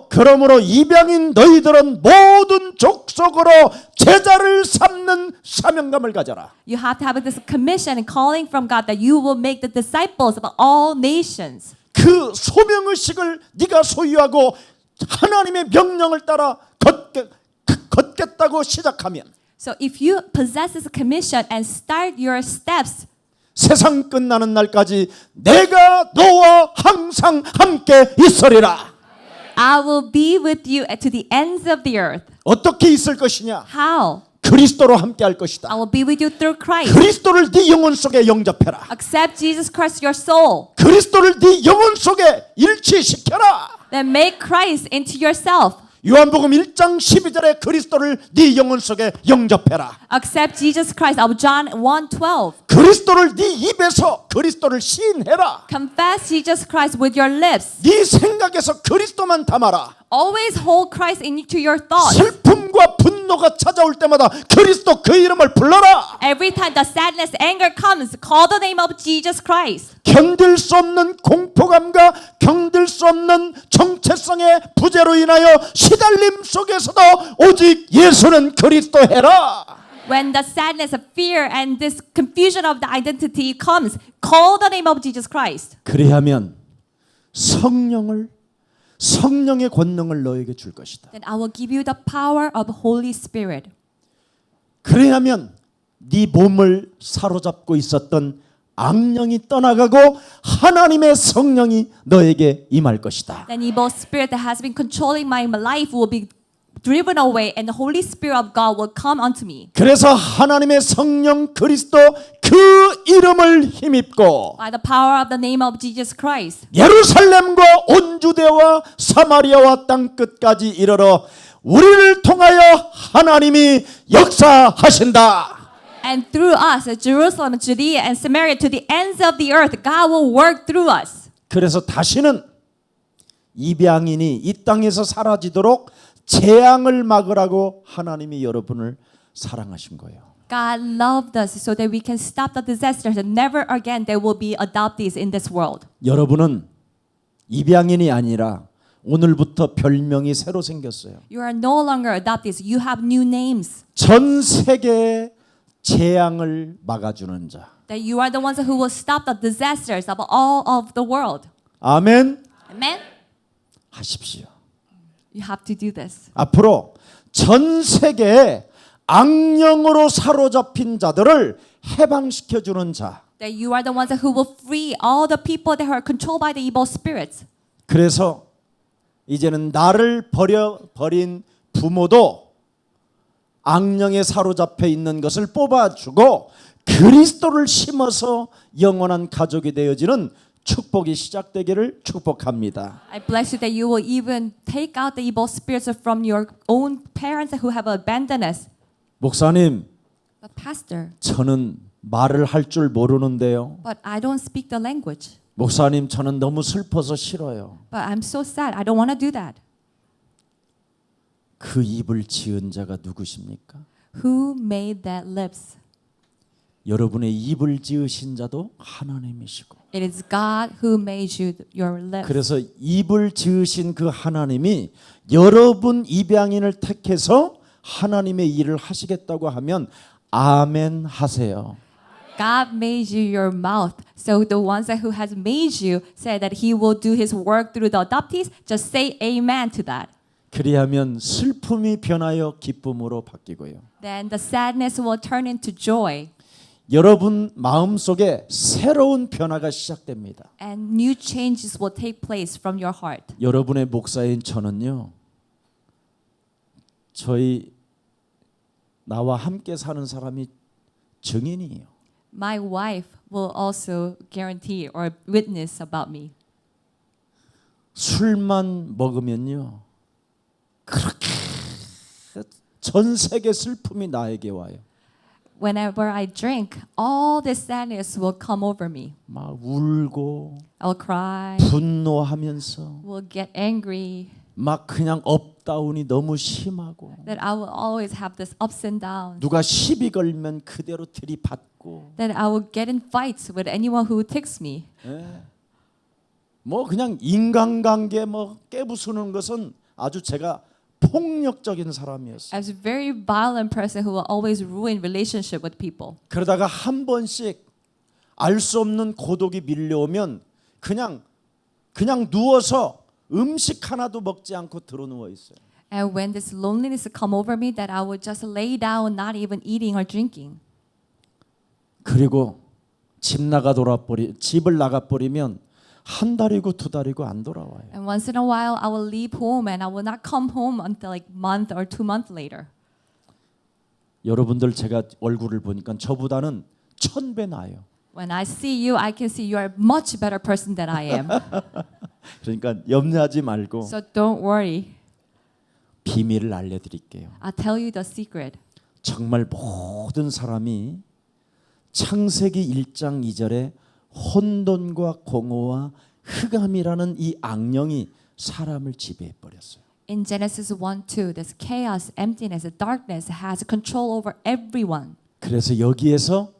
[SPEAKER 1] 그러므로 입양인 너희들은 모든 족속으로 제자를 삼는 사명감을 가져라.
[SPEAKER 2] You have to have this commission and calling from God that you will make the disciples of all nations.
[SPEAKER 1] 그 소명의식을 네가 소유하고 하나님의 명령을 따라 걷겠다고 시작하면
[SPEAKER 2] So if you possess this commission and start your steps,
[SPEAKER 1] 세상 끝나는 날까지 내가 너와 항상 함께 있으리라.
[SPEAKER 2] I will be with you to the ends of the earth.
[SPEAKER 1] 어떻게 있을 것이냐?
[SPEAKER 2] How?
[SPEAKER 1] 그리스도로 함께 할 것이다.
[SPEAKER 2] I will be with you through Christ.
[SPEAKER 1] 그리스도를 네 영혼 속에 영접해라.
[SPEAKER 2] Accept Jesus Christ your soul.
[SPEAKER 1] 그리스도를 네 영혼 속에 일치시켜라.
[SPEAKER 2] then make Christ into yourself.
[SPEAKER 1] 요한복음 1장 12절에 그리스도를 네 영혼 속에 영접해라.
[SPEAKER 2] Accept Jesus Christ of John 1:12.
[SPEAKER 1] 그리스도를 네 입에서 그리스도를 시인해라.
[SPEAKER 2] Confess Jesus Christ with your lips.
[SPEAKER 1] 네 생각에서 그리스도만 담아라.
[SPEAKER 2] Always hold Christ into your thoughts.
[SPEAKER 1] 슬픔과 분노가 찾아올 때마다 그리스도 그 이름을 불러라.
[SPEAKER 2] Every time the sadness, anger comes, call the name of Jesus Christ.
[SPEAKER 1] 견딜 수 없는 공포감과 견딜 수 없는 정체성의 부재로 인하여 시달림 속에서도 오직 예수는 그리스도 해라.
[SPEAKER 2] When the sadness of fear and this confusion of the identity comes, call the name of Jesus Christ.
[SPEAKER 1] 그리하면 성령의 권능을 너에게 줄 것이다.
[SPEAKER 2] Then I will give you the power of Holy Spirit.
[SPEAKER 1] 그리하면 네 몸을 사로잡고 있었던 악령이 떠나가고 하나님의 성령이 너에게 임할 것이다.
[SPEAKER 2] Then evil spirit that has been controlling my life will be driven away and the Holy Spirit of God will come unto me.
[SPEAKER 1] 그래서 하나님의 성령 그리스도 그 이름을 힘입고
[SPEAKER 2] By the power of the name of Jesus Christ.
[SPEAKER 1] 예루살렘과 온 주대와 사마리아와 땅 끝까지 이르러 우리를 통하여 하나님이 역사하신다.
[SPEAKER 2] And through us, Jerusalem, Judea, and Samaria, to the ends of the earth, God will work through us.
[SPEAKER 1] 그래서 다시는 입양인이 이 땅에서 사라지도록 재앙을 막으라고 하나님이 여러분을 사랑하신 거예요.
[SPEAKER 2] God loved us so that we can stop the disasters and never again there will be adoptees in this world.
[SPEAKER 1] 여러분은 입양인이 아니라 오늘부터 별명이 새로 생겼어요.
[SPEAKER 2] You are no longer adoptees. You have new names.
[SPEAKER 1] 전 세계의 재앙을 막아주는 자.
[SPEAKER 2] That you are the ones who will stop the disasters of all of the world.
[SPEAKER 1] 아멘.
[SPEAKER 2] Amen?
[SPEAKER 1] 하십시오.
[SPEAKER 2] You have to do this.
[SPEAKER 1] 앞으로 전 세계에 악령으로 사로잡힌 자들을 해방시켜 주는 자.
[SPEAKER 2] That you are the ones who will free all the people that are controlled by the evil spirits.
[SPEAKER 1] 그래서 이제는 나를 버린 부모도 악령에 사로잡혀 있는 것을 뽑아주고 그리스도를 심어서 영원한 가족이 되어지는 축복이 시작되기를 축복합니다.
[SPEAKER 2] I bless you that you will even take out the evil spirits from your own parents who have abandoned us.
[SPEAKER 1] 목사님,
[SPEAKER 2] But pastor,
[SPEAKER 1] 저는 말을 할 줄 모르는데요.
[SPEAKER 2] but I don't speak the language.
[SPEAKER 1] 목사님, 저는 너무 슬퍼서 싫어요.
[SPEAKER 2] But I'm so sad. I don't want to do that.
[SPEAKER 1] 그 입을 지은 자가 누구십니까?
[SPEAKER 2] Who made that lips?
[SPEAKER 1] 여러분의 입을 지으신 자도 하나님이시고.
[SPEAKER 2] It is God who made you your lips.
[SPEAKER 1] 그래서 입을 지으신 그 하나님이 여러분 입양인을 택해서 하나님의 일을 하시겠다고 하면 아멘 하세요.
[SPEAKER 2] God made you your mouth. So the ones who has made you say that he will do his work through the adoptees, just say amen to that.
[SPEAKER 1] 그리하면 슬픔이 변하여 기쁨으로 바뀌고요.
[SPEAKER 2] Then the sadness will turn into joy.
[SPEAKER 1] 여러분 마음속에 새로운 변화가 시작됩니다.
[SPEAKER 2] And new changes will take place from your heart.
[SPEAKER 1] 여러분의 목사인 저는요. 나와 함께 사는 사람이 증인이에요.
[SPEAKER 2] My wife will also guarantee or witness about me.
[SPEAKER 1] 술만 먹으면요. 그렇게 전 세계 슬픔이 나에게 와요.
[SPEAKER 2] Whenever I drink, all this sadness will come over me.
[SPEAKER 1] 막 울고
[SPEAKER 2] I will cry,
[SPEAKER 1] 분노하면서
[SPEAKER 2] will get angry,
[SPEAKER 1] 막 그냥 업다운이 너무 심하고
[SPEAKER 2] that I will always have this ups and downs,
[SPEAKER 1] 누가 시비 걸면 그대로 들이받고
[SPEAKER 2] that I will get in fights with anyone who takes me.
[SPEAKER 1] 뭐 그냥 인간관계 뭐 깨부수는 것은 아주 제가 폭력적인 사람이었어요.
[SPEAKER 2] I was a very violent person who will always ruin relationship with people.
[SPEAKER 1] 그러다가 한 번씩 알 수 없는 고독이 밀려오면 그냥 누워서 음식 하나도 먹지 않고 드러누워 있어요.
[SPEAKER 2] And when this loneliness come over me, that I would just lay down, not even eating or drinking.
[SPEAKER 1] 그리고 집을 나가 버리면 한 달이고 두 달이고 안 돌아와요.
[SPEAKER 2] And once in a while, I will leave home and I will not come home until like month or 2 months later.
[SPEAKER 1] 여러분들 제가 얼굴을 보니까 저보다는 1000배 나아요.
[SPEAKER 2] When I see you, I can see you are a much better person than I am.
[SPEAKER 1] 그러니까 염려하지 말고
[SPEAKER 2] So don't worry.
[SPEAKER 1] 비밀을 알려드릴게요.
[SPEAKER 2] I'll tell you the secret.
[SPEAKER 1] 정말 모든 사람이 창세기 1장 2절에 혼돈과 공허와 흑암이라는 이 악령이 사람을 지배해 버렸어요.
[SPEAKER 2] In Genesis 1:2, this chaos, emptiness, darkness has control over everyone.
[SPEAKER 1] 그래서 여기에서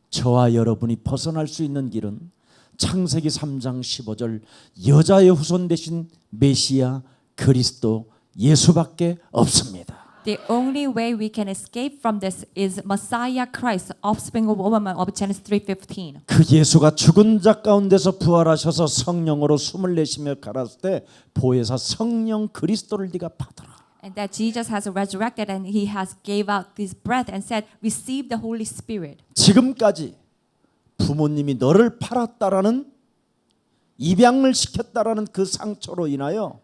[SPEAKER 1] 저와 여러분이 벗어날 수 있는 길은 창세기 3장 15절 여자의 후손 되신 메시아 그리스도 예수밖에 없습니다.
[SPEAKER 2] The only way we can escape from this is Messiah Christ, offspring of woman of Genesis 3:15.
[SPEAKER 1] 그 예수가 죽은 자 가운데서 부활하셔서 성령으로 숨을 내쉬며 가라사대 때 보혜사 성령 그리스도를 네가 받아라.
[SPEAKER 2] And that Jesus has resurrected and he has gave out this breath and said, receive the Holy Spirit.
[SPEAKER 1] 지금까지 부모님이 너를 팔았다라는 입양을 시켰다라는 그 상처로 인하여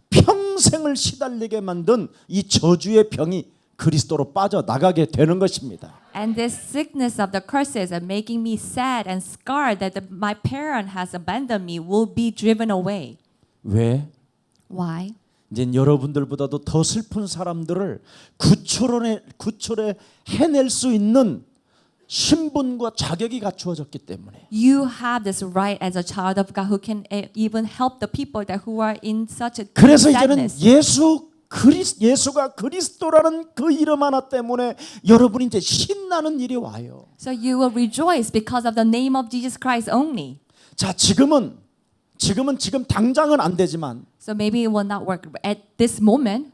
[SPEAKER 1] 평생을 시달리게 만든 이 저주의 병이 그리스도로 빠져나가게 되는 것입니다.
[SPEAKER 2] And this sickness of the curses and making me sad and scarred that my parent has abandoned me will be driven away.
[SPEAKER 1] 왜?
[SPEAKER 2] Why?
[SPEAKER 1] 이제 여러분들보다도 더 슬픈 사람들을 구출해 해낼 수 있는 신분과 자격이 갖추어졌기 때문에
[SPEAKER 2] You have this right as a child of God who can even help the people that who are in such a
[SPEAKER 1] 그래서 이제는
[SPEAKER 2] sadness.
[SPEAKER 1] 예수가 그리스도라는 그 이름 하나 때문에 여러분이 이제 신나는 일이 와요.
[SPEAKER 2] So you will rejoice because of the name of Jesus Christ only.
[SPEAKER 1] 자, 지금 당장은 안 되지만
[SPEAKER 2] So maybe it will not work at this moment.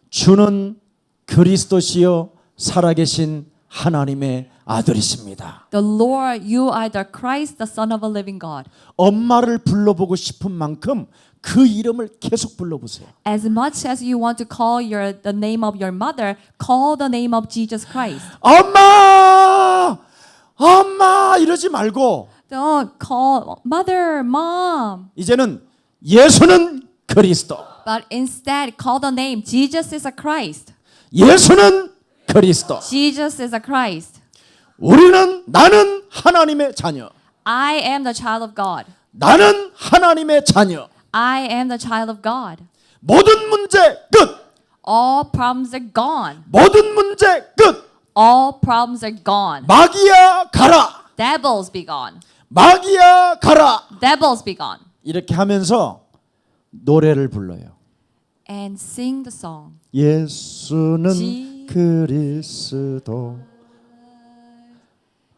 [SPEAKER 1] 주는 그리스도시요 살아계신 하나님의 아들이십니다.
[SPEAKER 2] The Lord, you are the Christ, the Son of a living God.
[SPEAKER 1] 엄마를 불러보고 싶은 만큼 그 이름을 계속 불러보세요.
[SPEAKER 2] As much as you want to call the name of your mother, call the name of Jesus Christ.
[SPEAKER 1] 엄마! 엄마! 이러지 말고
[SPEAKER 2] Don't call mother, mom,
[SPEAKER 1] 이제는 예수는 그리스도.
[SPEAKER 2] but instead call the name Jesus is a Christ.
[SPEAKER 1] 예수는 그리스도.
[SPEAKER 2] Jesus is a Christ.
[SPEAKER 1] 나는 하나님의 자녀.
[SPEAKER 2] I am the child of God.
[SPEAKER 1] 나는 하나님의 자녀.
[SPEAKER 2] I am the child of God.
[SPEAKER 1] 모든 문제 끝.
[SPEAKER 2] All problems are gone.
[SPEAKER 1] 모든 문제 끝.
[SPEAKER 2] All problems are gone.
[SPEAKER 1] 마귀야 가라.
[SPEAKER 2] Devils be gone.
[SPEAKER 1] 마귀야 가라.
[SPEAKER 2] Devils be gone.
[SPEAKER 1] 이렇게 하면서 노래를 불러요.
[SPEAKER 2] And sing the song.
[SPEAKER 1] 예수는 그리스도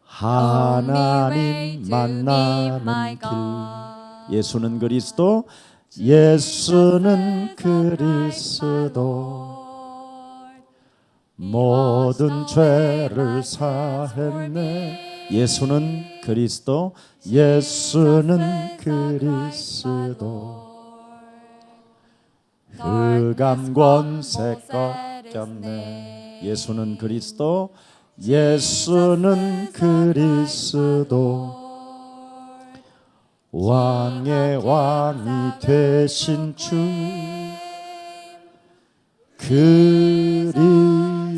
[SPEAKER 1] 하나님 만나는 길. 예수는 그리스도. 예수는 그리스도 모든 죄를 사했네. 예수는 그리스도. 예수는 그리스도 흑암 권세 꺾였네. 예수는 그리스도. 예수는 그리스도 왕의 왕이 되신 주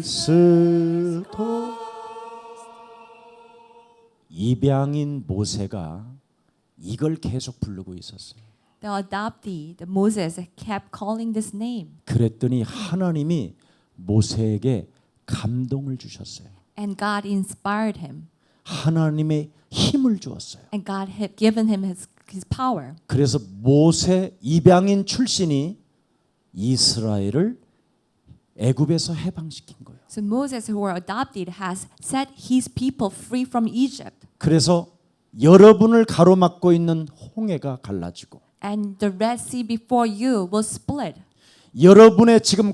[SPEAKER 1] 그리스도. 입양인 모세가 이걸 계속 부르고 있었어요.
[SPEAKER 2] The adoptee, the Moses, kept calling this name.
[SPEAKER 1] 그랬더니 하나님이 모세에게 감동을 주셨어요.
[SPEAKER 2] And God inspired him.
[SPEAKER 1] 하나님의 힘을 주었어요.
[SPEAKER 2] And God had given him his power.
[SPEAKER 1] 그래서 모세 입양인 출신이 이스라엘을 애굽에서 해방시킨 거예요.
[SPEAKER 2] So Moses, who were adopted, has set his people free from Egypt.
[SPEAKER 1] 그래서 여러분을 가로막고 있는 홍해가 갈라지고
[SPEAKER 2] And the Red Sea before you will split.
[SPEAKER 1] 여러분의 지금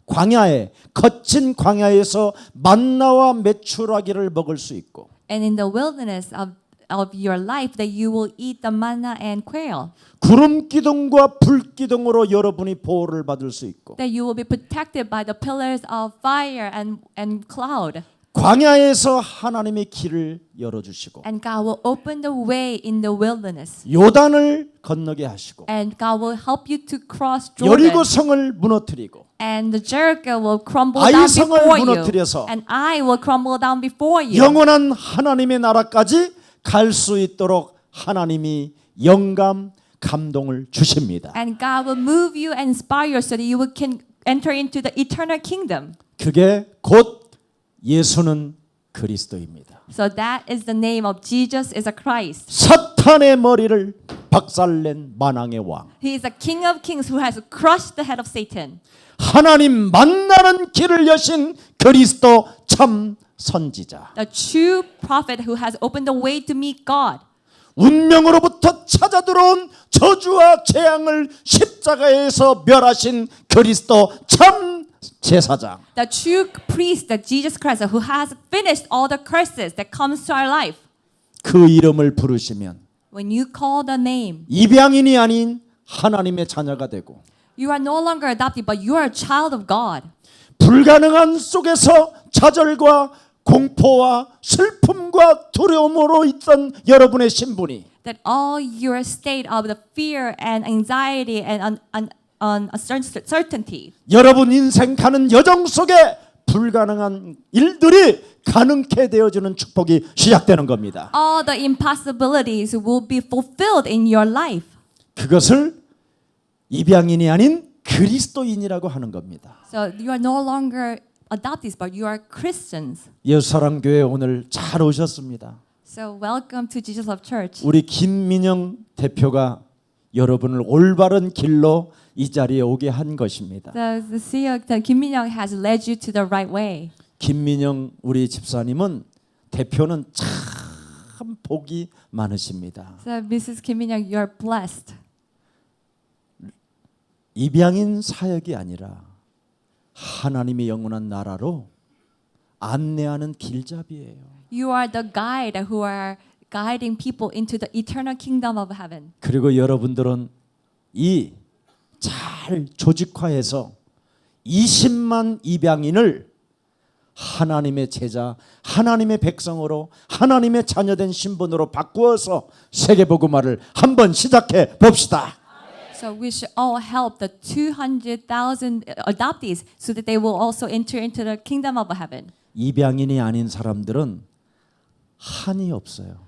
[SPEAKER 1] 광야에 거친 광야에서 만나와 메추라기를 먹을 수 있고
[SPEAKER 2] And in the wilderness of your life that you will eat the manna and quail.
[SPEAKER 1] 구름 기둥과 불 기둥으로 여러분이 보호를 받을 수 있고
[SPEAKER 2] That you will be protected by the pillars of fire and cloud.
[SPEAKER 1] 광야에서 하나님의 길을 열어주시고
[SPEAKER 2] And God will open the way in the wilderness.
[SPEAKER 1] 요단을 건너게 하시고
[SPEAKER 2] And God will help you to cross Jordan.
[SPEAKER 1] 여리고성을 무너뜨리고
[SPEAKER 2] And the Jericho will crumble down
[SPEAKER 1] 아이성을
[SPEAKER 2] before you.
[SPEAKER 1] 무너뜨려서
[SPEAKER 2] And I will crumble down before you.
[SPEAKER 1] 영원한 하나님의 나라까지 갈 수 있도록 하나님이 영감, 감동을 주십니다.
[SPEAKER 2] And God will move you and inspire you so that you can enter into the eternal kingdom.
[SPEAKER 1] 그게 곧 예수는 그리스도입니다.
[SPEAKER 2] So that is the name of Jesus is a Christ.
[SPEAKER 1] 사탄의 머리를 박살낸 만왕의 왕.
[SPEAKER 2] He is the King of Kings who has crushed the head of Satan.
[SPEAKER 1] 하나님 만나는 길을 여신 그리스도 참 선지자.
[SPEAKER 2] The true prophet who has opened the way to meet God.
[SPEAKER 1] 운명으로부터 찾아 들어온 저주와 재앙을 십자가에서 멸하신 그리스도 참 제사장.
[SPEAKER 2] The true priest, the Jesus Christ, who has finished all the curses that comes to our life.
[SPEAKER 1] 그 이름을 부르시면
[SPEAKER 2] When you call the name,
[SPEAKER 1] 입양인이 아닌 하나님의 자녀가 되고
[SPEAKER 2] you are no longer adopted, but you are a child of God.
[SPEAKER 1] 불가능한 속에서 좌절과 공포와 슬픔과 두려움으로 있던 여러분의 신분이
[SPEAKER 2] That all your state of the fear and anxiety and uncertainty,
[SPEAKER 1] 여러분 인생 가는 여정 속에 불가능한 일들이 가능케 되어주는 축복이 시작되는 겁니다.
[SPEAKER 2] all the impossibilities will be fulfilled in your life.
[SPEAKER 1] 그것을 입양인이 아닌 그리스도인이라고 하는 겁니다.
[SPEAKER 2] So you are no longer adoptees, but you are Christians.
[SPEAKER 1] 예수사랑교회 오늘 잘 오셨습니다.
[SPEAKER 2] So welcome to Jesus Love Church.
[SPEAKER 1] 우리 김민영 대표가 여러분을 올바른 길로 이 자리에 오게 한 것입니다.
[SPEAKER 2] The CEO, Kim Min-young, has led you to the right way.
[SPEAKER 1] 김민영 우리 집사님은 대표는 참 복이 많으십니다.
[SPEAKER 2] So Mrs. Kim Min-young, you are blessed.
[SPEAKER 1] 입양인 사역이 아니라 하나님의 영원한 나라로 안내하는 길잡이예요.
[SPEAKER 2] You are the guide who are guiding people into the eternal kingdom of heaven.
[SPEAKER 1] 그리고 여러분들은 이 잘 조직화해서 20만 입양인을 하나님의 제자, 하나님의 백성으로 하나님의 자녀된 신분으로 바꾸어서 세계복음화를 한번 시작해 봅시다.
[SPEAKER 2] So we should all help the 200,000 adoptees so that they will also enter into the kingdom of heaven.
[SPEAKER 1] 입양인이 아닌 사람들은 한이 없어요.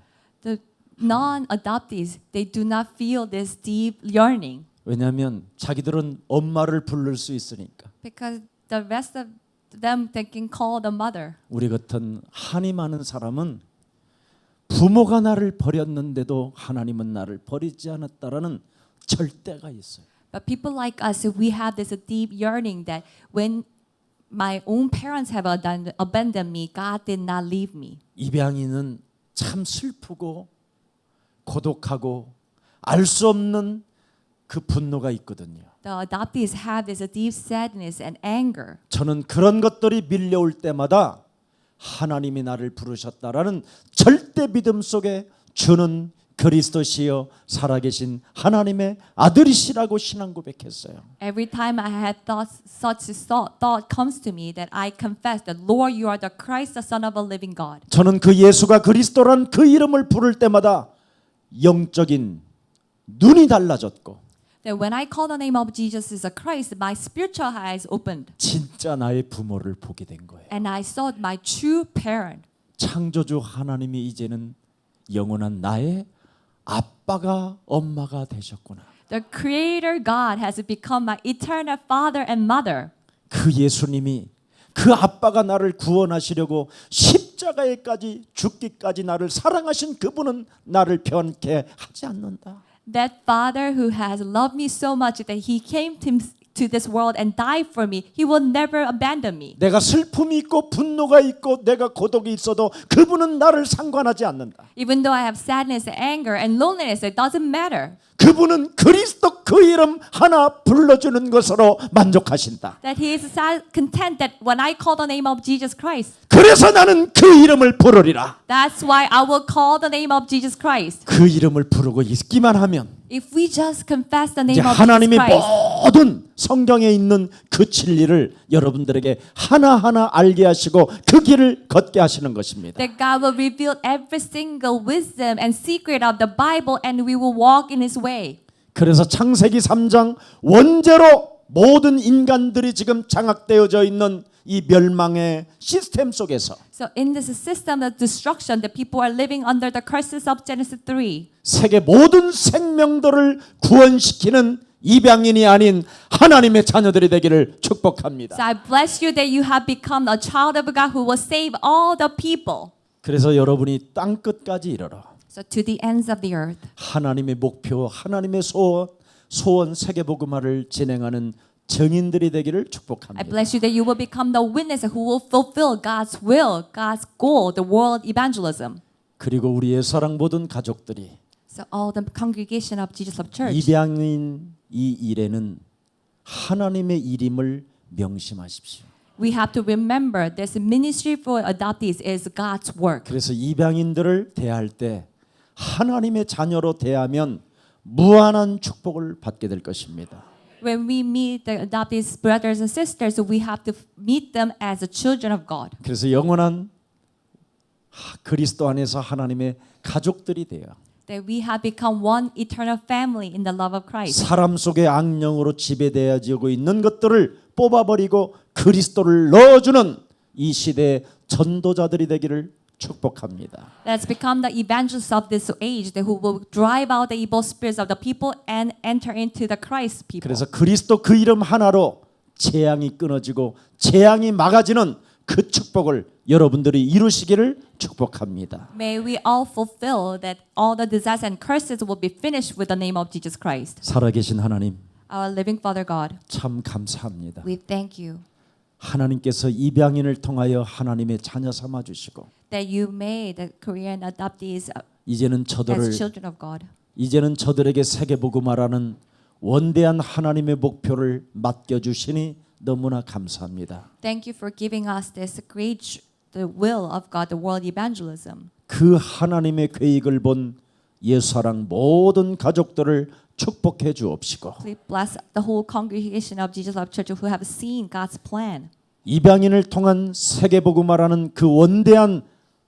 [SPEAKER 2] The non-adoptees, they do not feel this deep yearning
[SPEAKER 1] 왜냐하면 자기들은 엄마를 부를 수 있으니까.
[SPEAKER 2] because the rest of them they can call the mother.
[SPEAKER 1] 우리 같은 한이 많은 사람은 부모가 나를 버렸는데도 하나님은 나를 버리지 않았다라는 절대가 있어요.
[SPEAKER 2] But people like us, we have this deep yearning that when my own parents have abandoned me, God did not leave me.
[SPEAKER 1] 입양인은 참 슬프고 고독하고 알 수 없는 그 분노가 있거든요.
[SPEAKER 2] The adoptees have this deep sadness and anger.
[SPEAKER 1] 저는 그런 것들이 밀려올 때마다 하나님이 나를 부르셨다라는 절대 믿음 속에 주는 그리스도시여 살아계신 하나님의 아들이시라고 신앙 고백했어요.
[SPEAKER 2] Every time I had such thought comes to me that I confess that Lord, you are the Christ, the Son of a living God.
[SPEAKER 1] 저는 그 예수가 그리스도란 그 이름을 부를 때마다 영적인 눈이 달라졌고
[SPEAKER 2] That when I call the name of Jesus as a Christ, my spiritual eyes opened
[SPEAKER 1] 진짜 나의 부모를 보게 된 거예요.
[SPEAKER 2] and I saw my true parent.
[SPEAKER 1] 창조주 하나님이 이제는 영원한 나의 아빠가 엄마가 되셨구나.
[SPEAKER 2] The Creator God has become my eternal Father and Mother.
[SPEAKER 1] 그 예수님이 그 아빠가 나를 구원하시려고 십자가에까지 죽기까지 나를 사랑하신 그분은 나를 변케 하지 않는다.
[SPEAKER 2] That Father who has loved me so much that He came to this world and died for me, He will never abandon me.
[SPEAKER 1] 내가 슬픔이 있고 분노가 있고 내가 고독이 있어도 그분은 나를 상관하지 않는다.
[SPEAKER 2] Even though I have sadness, anger, and loneliness, it doesn't matter.
[SPEAKER 1] 그분은 그리스도 그 이름 하나 불러주는 것으로 만족하신다.
[SPEAKER 2] That He is content that when I call the name of Jesus Christ,
[SPEAKER 1] 그래서 나는 그 이름을 부르리라.
[SPEAKER 2] that's why I will call the name of Jesus Christ.
[SPEAKER 1] 그 이름을 부르고 있기만 하면
[SPEAKER 2] If we just confess the
[SPEAKER 1] 이제
[SPEAKER 2] name of Jesus
[SPEAKER 1] 하나님이
[SPEAKER 2] Christ,
[SPEAKER 1] 모든 성경에 있는 그 진리를 여러분들에게 하나하나 알게 하시고 그 길을 걷게 하시는 것입니다.
[SPEAKER 2] that God will reveal every single wisdom and secret of the Bible and we will walk in His way.
[SPEAKER 1] 그래서 창세기 3장 원죄로 모든 인간들이 지금 장악되어져 있는 이 멸망의 시스템 속에서
[SPEAKER 2] So in this system of destruction, the people are living under the curses of Genesis 3.
[SPEAKER 1] 세계 모든 생명들을 구원시키는 입양인이 아닌 하나님의 자녀들이 되기를 축복합니다.
[SPEAKER 2] So I bless you that you have become a child of God who will save all the people.
[SPEAKER 1] 그래서 여러분이 땅 끝까지 이르러
[SPEAKER 2] So to the ends of the earth.
[SPEAKER 1] 하나님의 목표, 하나님의 소원 세계복음화를 진행하는 증인들이 되기를
[SPEAKER 2] I
[SPEAKER 1] 축복합니다.
[SPEAKER 2] bless you that you will become the witness who will fulfill God's will, God's goal, the world evangelism.
[SPEAKER 1] 그리고 우리의 사랑 모든 가족들이
[SPEAKER 2] So all the congregation of Jesus Love Church.
[SPEAKER 1] 입양인 이 일에는 하나님의 일임을 명심하십시오.
[SPEAKER 2] We have to remember this ministry for adoptees is God's work.
[SPEAKER 1] 그래서 입양인들을 대할 때 하나님의 자녀로 대하면 무한한 축복을 받게 될 것입니다.
[SPEAKER 2] When we meet the adoptees brothers and sisters, we have to meet them as the children of God.
[SPEAKER 1] 그래서 영원한 그리스도 안에서 하나님의 가족들이 돼요.
[SPEAKER 2] That we have become one eternal family in the love of Christ.
[SPEAKER 1] 사람 속의 악령으로 지배되어지고 있는 것들을 뽑아버리고 그리스도를 넣어주는 이 시대의 전도자들이 되기를 축복합니다.
[SPEAKER 2] Let's become the evangelists of this age that who will drive out the evil spirits of the people and enter into the Christ people.
[SPEAKER 1] 그래서 그리스도 그 이름 하나로 재앙이 끊어지고 재앙이 막아지는 그 축복을 여러분들이 이루시기를 축복합니다.
[SPEAKER 2] May we all fulfill that all the disasters and curses will be finished with the name of Jesus Christ.
[SPEAKER 1] 살아계신 하나님,
[SPEAKER 2] Our living Father God,
[SPEAKER 1] 참 감사합니다.
[SPEAKER 2] we thank you
[SPEAKER 1] 하나님께서 입양인을 통하여 하나님의 자녀 삼아 주시고
[SPEAKER 2] that you made the Korean adoptees
[SPEAKER 1] 이제는
[SPEAKER 2] as children of God.
[SPEAKER 1] 이제는 저들에게 세계복음화라는 원대한 하나님의 목표를 맡겨 주시니 너무나 감사합니다.
[SPEAKER 2] Thank you for giving us this great the will of God, the world evangelism.
[SPEAKER 1] 그 하나님의 계획을 본 예수사랑 모든 가족들을 축복해 주옵시고
[SPEAKER 2] Please bless the whole congregation of Jesus Love Church who have seen God's plan.
[SPEAKER 1] 입양인을 통한 세계복음화라는 그 원대한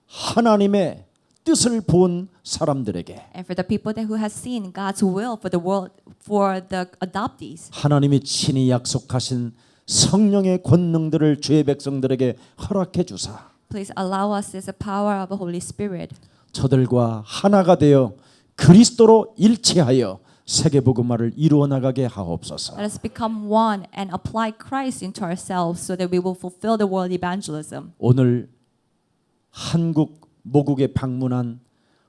[SPEAKER 1] 하나님의 뜻을 본 사람들에게
[SPEAKER 2] And for the people that who has seen God's will for the world, for the adoptees,
[SPEAKER 1] 하나님이 친히 약속하신 성령의 권능들을 주의 백성들에게 허락해 주사
[SPEAKER 2] please allow us this power of the Holy Spirit.
[SPEAKER 1] 저들과 하나가 되어 그리스도로 일치하여 세계복음화를 이루어 나가게 하옵소서.
[SPEAKER 2] Let us become one and apply Christ into ourselves so that we will fulfill the world evangelism.
[SPEAKER 1] 오늘 한국 모국에 방문한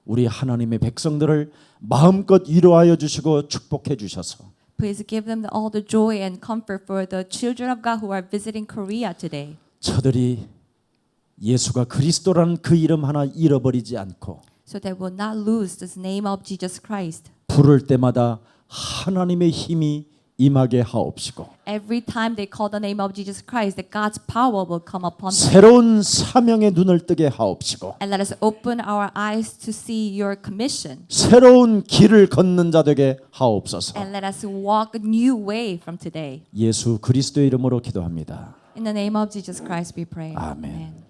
[SPEAKER 1] 우리 하나님의 백성들을 마음껏 위로하여 주시고 축복해 주셔서
[SPEAKER 2] Please give them all the joy and comfort for the children of God who are visiting Korea today.
[SPEAKER 1] 저들이 예수가 그리스도라는 그 이름 하나 잃어버리지 않고
[SPEAKER 2] So they will not lose this name of Jesus Christ.
[SPEAKER 1] 부를 때마다 하나님의 힘이 임하게 하옵시고
[SPEAKER 2] Every time they call the name of Jesus Christ, that God's power will come upon them.
[SPEAKER 1] 새로운 사명의 눈을 뜨게 하옵시고
[SPEAKER 2] And let us open our eyes to see your commission.
[SPEAKER 1] 새로운 길을 걷는 자 되게 하옵소서.
[SPEAKER 2] And let us walk a new way from today.
[SPEAKER 1] 예수 그리스도의 이름으로 기도합니다.
[SPEAKER 2] In the name of Jesus Christ we pray.
[SPEAKER 1] Amen.
[SPEAKER 2] Amen.